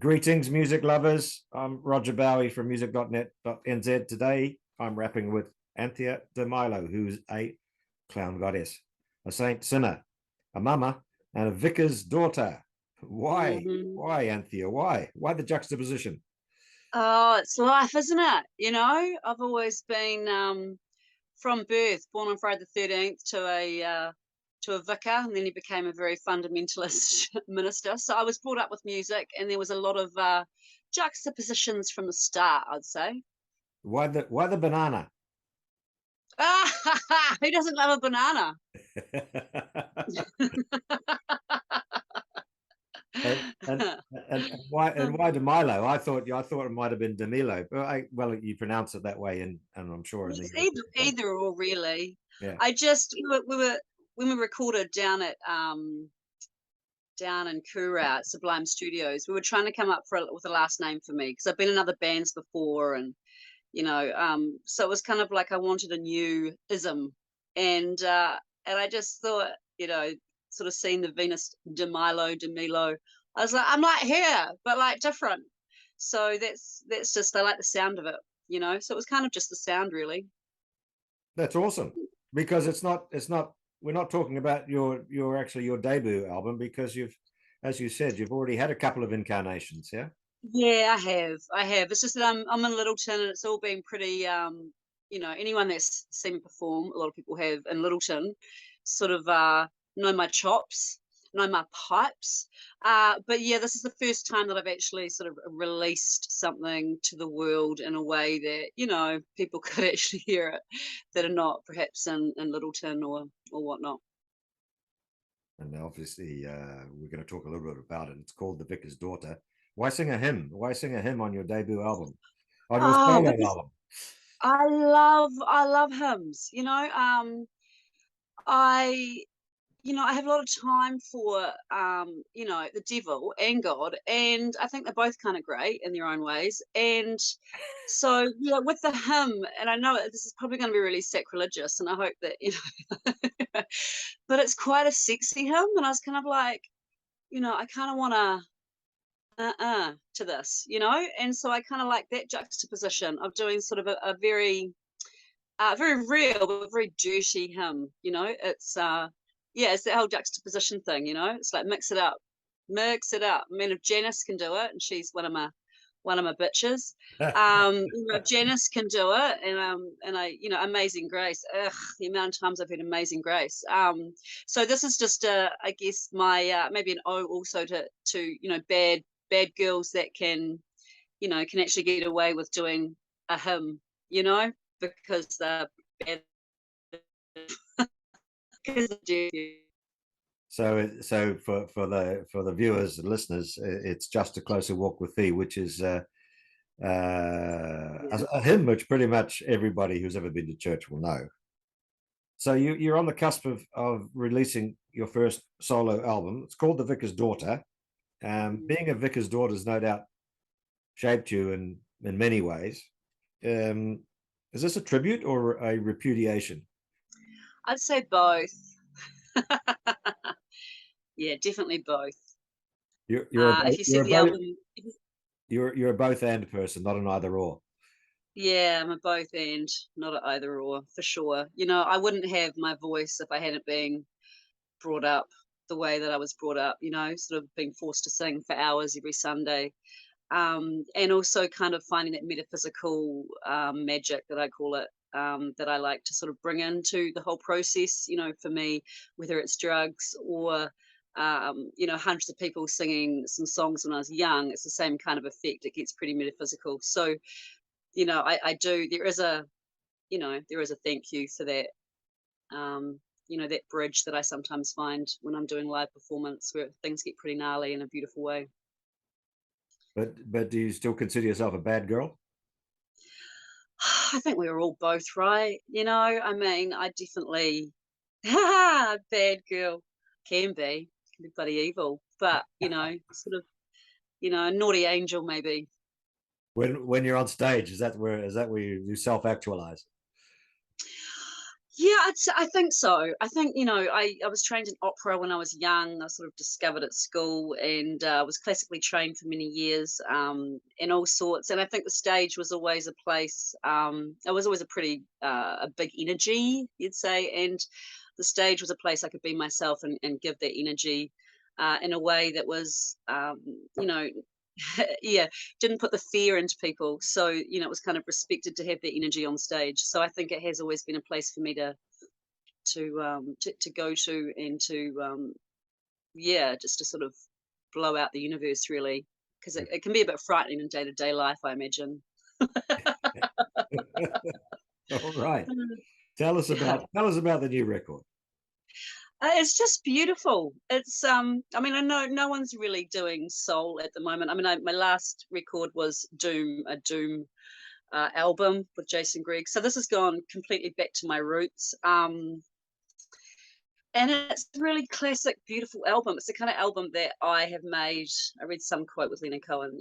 Greetings, music lovers. I'm Roger Bowie from music.net.nz. Today, I'm rapping with Anthea de Milo, who's a clown goddess, a saint sinner, a mama, and a vicar's daughter. Why? Why, Anthea? Why? Why the juxtaposition? Oh, it's life, isn't it? I've always been from birth, born on Friday the 13th to a vicar, and then he became a very fundamentalist minister. So I was brought up with music, and there was a lot of juxtapositions from the start, I'd say. Why the banana? Who doesn't love a banana? and why de Milo? I thought it might have been de Milo, but well, you pronounce it that way, and I'm sure in the either or really. Yeah. I just we were when we recorded down in Kura at Sublime Studios, we were trying to come up with a last name for me because I've been in other bands before, and so it was kind of like I wanted a new ism, and I just thought, sort of seeing the Venus de Milo, I was like, I'm like here, but like different. So that's just, I like the sound of it, so it was kind of just the sound, really. That's awesome, because it's not we're not talking about your debut album, because as you said, you've already had a couple of incarnations. Yeah, I have. It's just that I'm in Lyttelton, and it's all been pretty anyone that's seen me perform, a lot of people have in Lyttelton, sort of know my chops, know my pipes. But yeah, this is the first time that I've actually sort of released something to the world in a way that, people could actually hear it, that are not perhaps in Lyttelton or whatnot. And obviously, we're going to talk a little bit about it. It's called The Vicar's Daughter. Why sing a hymn? Why sing a hymn on your debut album? On your solo album? I love hymns. I have a lot of time for the devil and God, and I think they're both kind of great in their own ways. And so with the hymn, and I know this is probably going to be really sacrilegious, and I hope that but it's quite a sexy hymn, and I was kind of like, I kind of want to this, and so I kind of like that juxtaposition of doing sort of a very very real but very dirty hymn. It's it's that whole juxtaposition thing. It's like mix it up. I mean, if Janice can do it, and she's one of my bitches, if Janice can do it, and I, Amazing Grace, the amount of times I've heard Amazing Grace. So this is just I guess my maybe an ode also to bad girls that can actually get away with doing a hymn, because they're bad. So for the viewers and listeners, it's Just a Closer Walk with Thee, which is a hymn which pretty much everybody who's ever been to church will know. So you're on the cusp of releasing your first solo album. It's called The Vicar's Daughter. Being a vicar's daughter has no doubt shaped you in many ways. Is this a tribute or a repudiation? I'd say both. Yeah, definitely both. You're if you see the album, you're a both and person, not an either or. Yeah, I'm a both and, not an either or, for sure. I wouldn't have my voice if I hadn't been brought up the way that I was brought up, sort of being forced to sing for hours every Sunday. And also kind of finding that metaphysical magic, that I call it, that I like to sort of bring into the whole process, for me, whether it's drugs or, hundreds of people singing some songs when I was young, it's the same kind of effect. It gets pretty metaphysical. So, I do, there is a thank you for that, that bridge that I sometimes find when I'm doing live performance, where things get pretty gnarly in a beautiful way. But do you still consider yourself a bad girl? I think we were all both, right? I mean, I definitely bad girl can be bloody evil, but sort of, a naughty angel maybe. When you're on stage, is that where you self-actualize? Yeah, I think so. I think, I was trained in opera when I was young. I sort of discovered at school and was classically trained for many years in all sorts. And I think the stage was always a place, it was always a pretty, a big energy, you'd say. And the stage was a place I could be myself and give that energy in a way that was, you know, yeah, didn't put the fear into people. So, it was kind of respected to have the energy on stage. So I think it has always been a place for me to go to and to yeah, just to sort of blow out the universe really, because it can be a bit frightening in day-to-day life, I imagine. All right. Mm. Tell us about the new record. It's just beautiful. It's I mean, I know no one's really doing soul at the moment. I mean, my last record was a Doom album with Jason Gregg. So this has gone completely back to my roots. And it's a really classic, beautiful album. It's the kind of album that I have made. I read some quote with Leonard Cohen,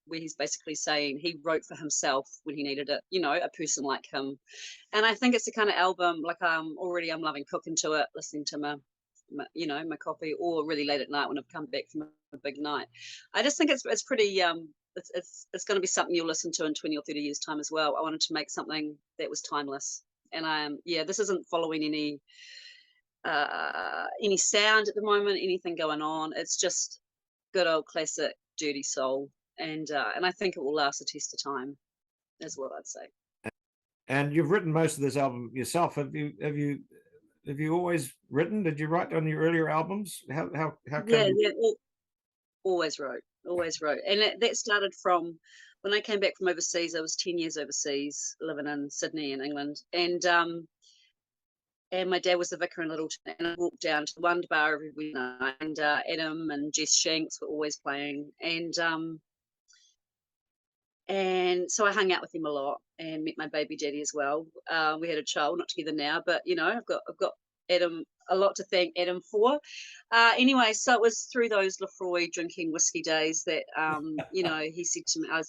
where he's basically saying he wrote for himself when he needed it, a person like him. And I think it's the kind of album, like already I'm loving cooking to it, listening to my coffee, or really late at night when I've come back from a big night. I just think it's pretty it's going to be something you'll listen to in 20 or 30 years time as well. I wanted to make something that was timeless. And this isn't following any sound at the moment, anything going on. It's just good old classic dirty soul, and I think it will last the test of time, is what I'd say. And you've written most of this album yourself. Have you always written? Did you write on your earlier albums? How come Yeah, you? yeah, always wrote, and that started from when I came back from overseas. I was 10 years overseas, living in Sydney in England, and my dad was the vicar in Lyttelton, and I walked down to the Wonder Bar every night, and Adam and Jess Shanks were always playing, and so I hung out with him a lot and met my baby daddy as well. We had a child, not together now, but I've got Adam, a lot to thank Adam for. Anyway, so it was through those Lefroy drinking whiskey days that he said to me, I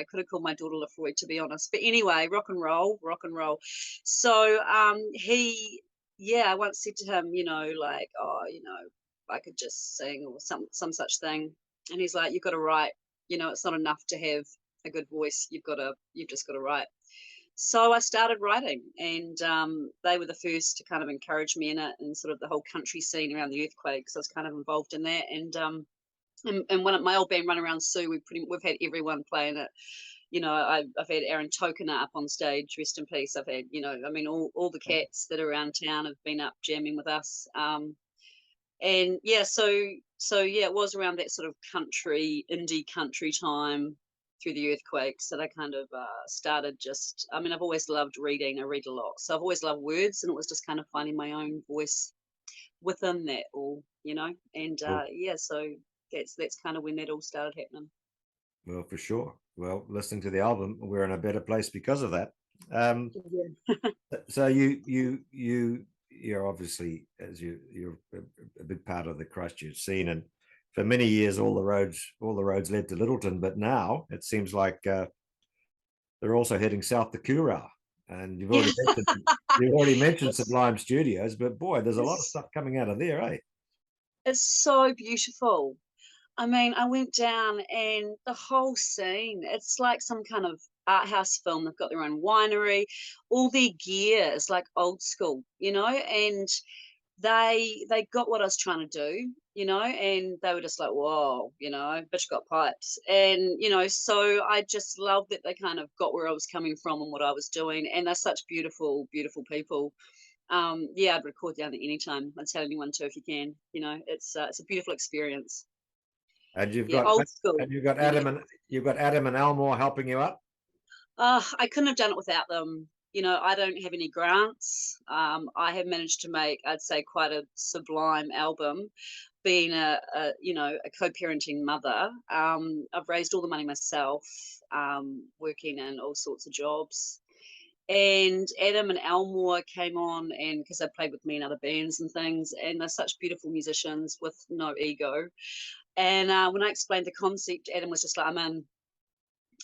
could have called my daughter Lefroy, to be honest. But anyway, rock and roll, rock and roll. So I once said to him, like, oh, I could just sing or some such thing, and he's like, you've got to write. It's not enough to have a good voice. You've just got to write. So I started writing, and they were the first to kind of encourage me in it, and sort of the whole country scene around the earthquakes. I was kind of involved in that, and when my old band Run Around Sue, we've had everyone playing it. I've had Aaron Tokener up on stage, rest in peace. I've had, all the cats that are around town have been up jamming with us. And yeah, so yeah, it was around that sort of indie country time through the earthquakes that I kind of started I've always loved reading. I read a lot. So I've always loved words, and it was just kind of finding my own voice within that all, and Well, so that's kind of when that all started happening. well, for sure. Well, listening to the album, we're in a better place because of that. Um, Yeah. so you're obviously you're a big part of the Christchurch scene, and for many years all the roads led to Lyttelton, but now it seems like they're also heading south to Kura. And Yeah. you've already mentioned It's Sublime Studios, but boy, there's a lot of it's stuff coming out of there, eh? it's so beautiful. I mean, I went down and the whole scene, it's like some kind of art house film. They've got their own winery. All their gear is like old school, and they got what I was trying to do, and they were just like, whoa, bitch got pipes. And, so I just love that they kind of got where I was coming from and what I was doing. And they're such beautiful, beautiful people. Yeah, I'd record down there anytime. I'd tell anyone to if you can. It's a beautiful experience. And Yeah, old school. You've got Adam and Elmore helping you up. I couldn't have done it without them. I don't have any grants. I have managed to make, I'd say, quite a sublime album. Being a co-parenting mother, I've raised all the money myself, working in all sorts of jobs. And Adam and Elmore came on, and because they played with me in other bands and things, and they're such beautiful musicians with no ego. And when I explained the concept, Adam was just like, I'm in.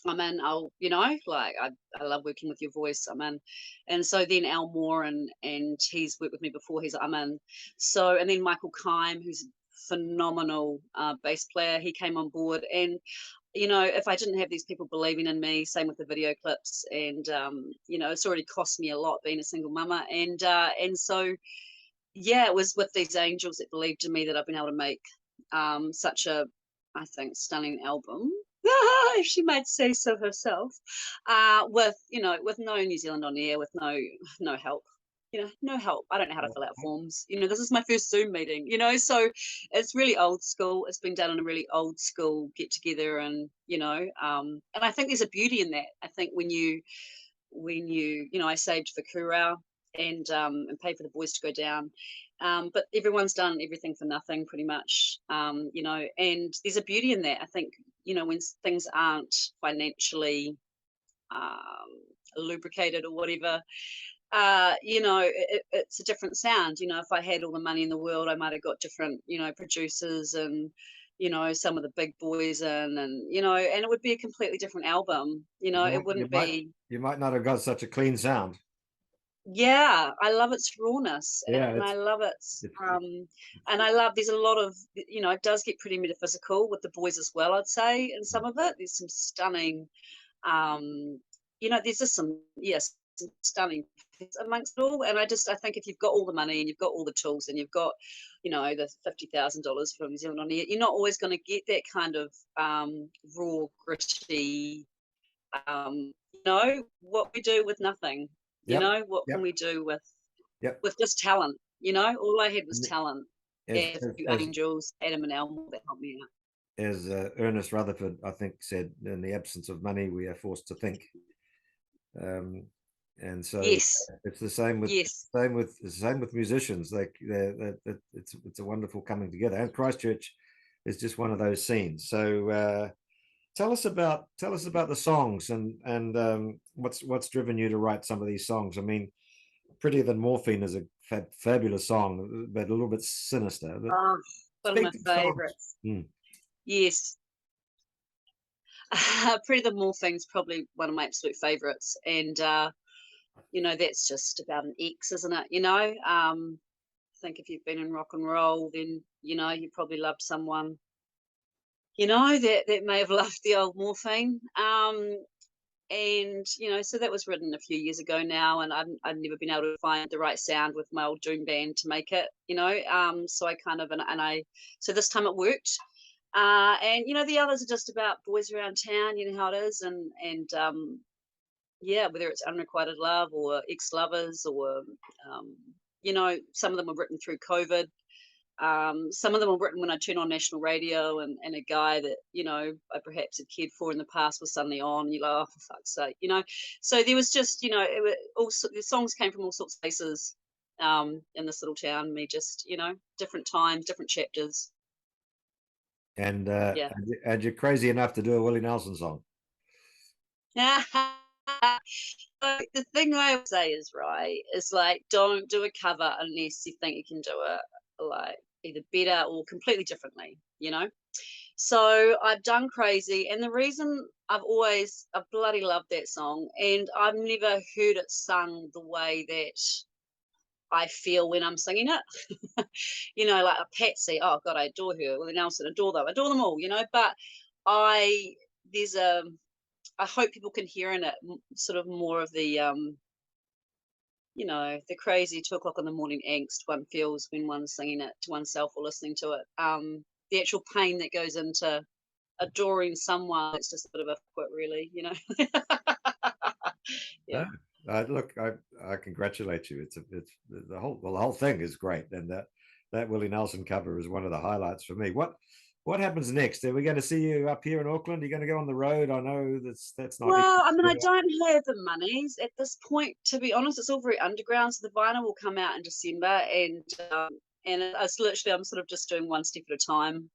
I'm in. I'll, like I love working with your voice. I'm in. And so then Al Moore, and he's worked with me before. I'm in. So, and then Michael Kime, who's phenomenal bass player, he came on board. And if I didn't have these people believing in me, same with the video clips, and it's already cost me a lot being a single mama, and so yeah, it was with these angels that believed in me that I've been able to make such a, I think, stunning album. If she might say so herself, with no New Zealand on air, with no help, no help. I don't know how to fill out forms. This is my first Zoom meeting. So it's really old school. It's been done in a really old school get together, and and I think there's a beauty in that. I think when I saved for Kurau and paid for the boys to go down. But everyone's done everything for nothing pretty much, and there's a beauty in that. I think, when things aren't financially lubricated or whatever, it's a different sound. If I had all the money in the world, I might have got different, producers and, some of the big boys in, and it would be a completely different album. It wouldn't be. You might not have got such a clean sound. Yeah, I love its rawness, Yeah, and I love and I love, there's a lot of, it does get pretty metaphysical with the boys as well, I'd say, in some of it. There's some stunning, there's just some stunning bits amongst it all. And I think if you've got all the money and you've got all the tools and you've got, the $50,000 from New Zealand on here, you're not always going to get that kind of raw, gritty, what we do with nothing. What Yep. can we do Yep. with just talent? All I had was talent As, and a few as, angels, Adam and Elmo, that helped me out. as Ernest Rutherford, I think, said, in the absence of money, we are forced to think. And so Yes, it's the same with yes. musicians. It's a wonderful coming together. And Christchurch is just one of those scenes. So tell us about the songs and what's driven you to write some of these songs. I mean, Prettier Than Morphine is a fabulous song, but a little bit sinister. But Oh, one of my songs. favorites. Yes. Pretty the Morphing's probably one of my absolute favorites. And, that's just about an ex, isn't it? I think if you've been in rock and roll, then, you probably loved someone, that may have loved the old morphine. And so that was written a few years ago now, and I've never been able to find the right sound with my old doom band to make it. So I kind of so this time it worked. And the others are just about boys around town. You know how it is, and yeah, whether it's unrequited love or ex-lovers or some of them were written through COVID. Some of them were written when I turned on national radio, and a guy that I perhaps had cared for in the past was suddenly on. And you're like, oh, for fuck's sake, So there was just the songs came from all sorts of places in this little town. Me just different times, different chapters. And Yeah. and you're crazy enough to do a Willie Nelson song. The thing I would say is like, don't do a cover unless you think you can do it like either better or completely differently, So I've done Crazy, and the reason I bloody love that song, and I've never heard it sung the way that I feel when I'm singing it. Like a Patsy, oh God, I adore her. Willie Nelson, adore them all, But there's I hope people can hear in it sort of more of the the crazy 2 o'clock in the morning angst one feels when one's singing it to oneself or listening to it. The actual pain that goes into adoring someone, it's just a bit of a quit, really, Yeah. Look, I congratulate you. It's the whole thing is great, and that Willie Nelson cover is one of the highlights for me. What happens next? Are we going to see you up here in Auckland? Are you going to go on the road? I know that's not. Well, I mean, I don't have the monies at this point, to be honest. It's all very underground. So the vinyl will come out in December, and it's literally, I'm sort of just doing one step at a time.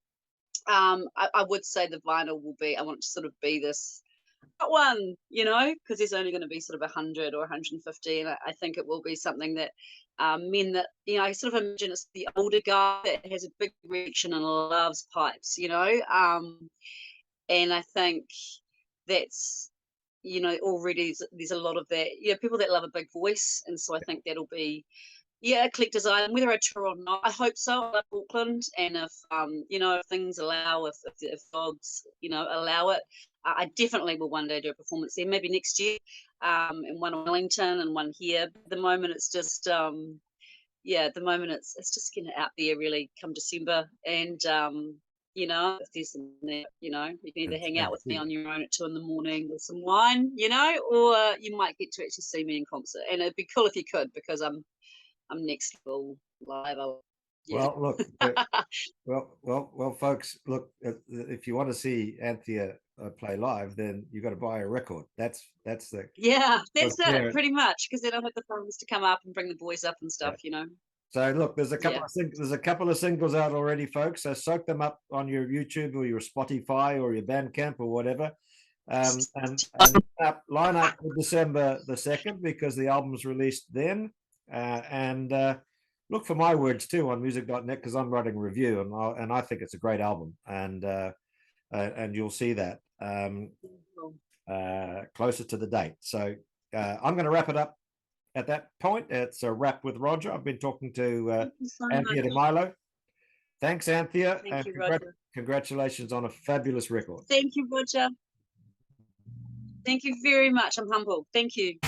I would say the vinyl will be, I want to sort of be this one, because there's only going to be sort of 100 or 150, and I think it will be something that men that I sort of imagine it's the older guy that has a big erection and loves pipes, and I think that's, you know, already there's a lot of that, you know, people that love a big voice, and so I think that'll be, yeah, a collector's item, whether I tour or not. I hope so. I love Auckland, and if you know, if things allow, if dogs, you know, allow it, I definitely will one day do a performance there, maybe next year, and one in Wellington and one here. But at the moment, it's just yeah, at the moment it's just getting it out there really come December, and you know, if there's some, you know, you can either hang out with me on your own at 2 in the morning with some wine, you know, or you might get to actually see me in concert, and it'd be cool if you could, because I'm next level live. Yeah. Well, look, well, folks, look, if you want to see Anthea play live, then you got to buy a record. That's the Yeah, that's it, yeah. pretty much, because then I'll have the funds to come up and bring the boys up and Yeah. stuff, you know. So look, there's Yeah. a couple of singles out already, folks. So soak them up on your YouTube or your Spotify or your Bandcamp or whatever, and line up for December the 2nd, because the album's released then. And look for my words too on music.net, because I'm writing a review, and I think it's a great album, and you'll see that closer to the date. So I'm going to wrap it up at that point. It's a wrap with Roger. I've been talking to Anthea de Milo. Thanks, Anthea. Thank you, Roger. Congratulations on a fabulous record. Thank you, Roger. Thank you very much. I'm humbled. Thank you.